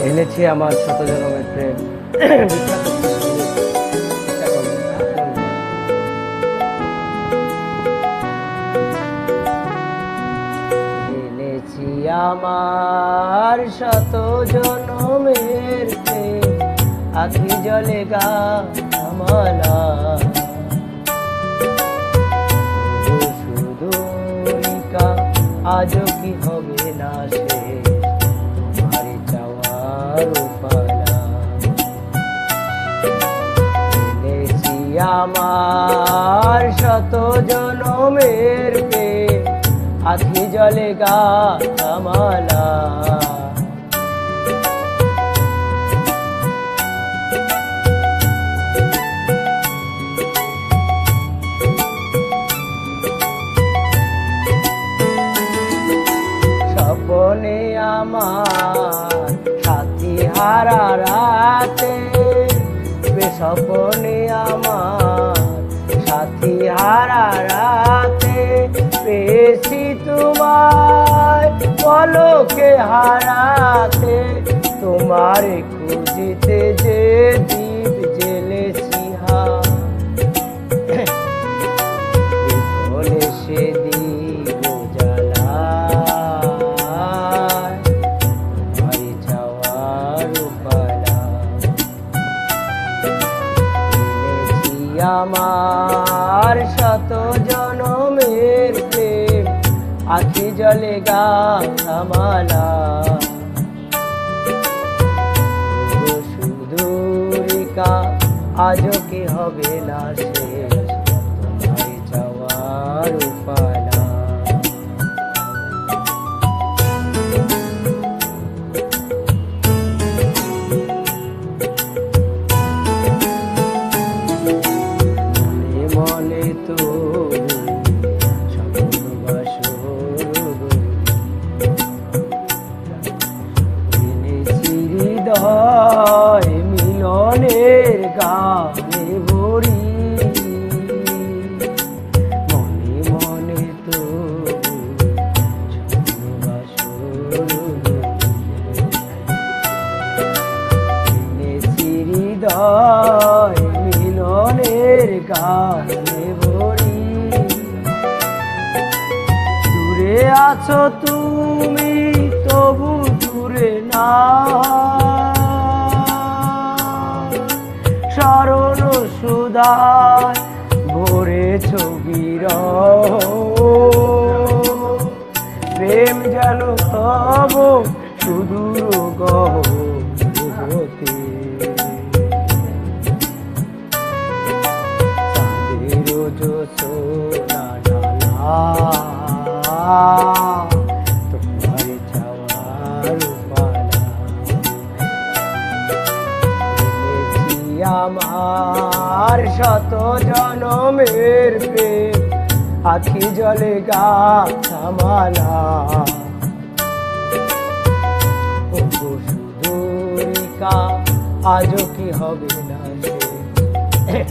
এনেছি আমার শত জনমের প্রেম। এনেছি আমার শত জনমের প্রেম, আখি জলে গা থামালা। সুদূরিকা আজও কি হবে না শেষ, তোমার চাওয়ার পালা। এনেছি আমার শত জনমের প্রেম, আখি জলে গা থামালা। স্বপনে আমার সাথী হারা রাতে, স্বপনে আমার সাথী হারা রাতে, পেয়েছি তোমায় পলকে হারাতে। তোমার খুঁজিতে যে দীপ জ্বেলেছি বলে সে দীপ জ্বালায় তোমার যাওয়ার পালা। এনেছি আমার শত জনমের প্রেম, আখি জলে গা থামালা। সুদূরিকা আজও কি হবে না শেষ, তোমার যাওয়ার পালা। মনে মনে তো হৃদয় মিলনের গানে ভরি, মনে মনে তো এনেছি হৃদয় মিলনের গানে ভরি। দূরে আছো তুমি তবু দূরে না, শরণ সুধায় ভরেছ বিরহ। প্রেম যেন তব সুদূর গহতে, চাঁদের জোছনা ডালা তোমার যাওয়ার পালা। এনেছি আমার শত জনমের প্রেম, আখি জলে গা থামালা। সুদূরিকা আজও কি হবে না শেষ,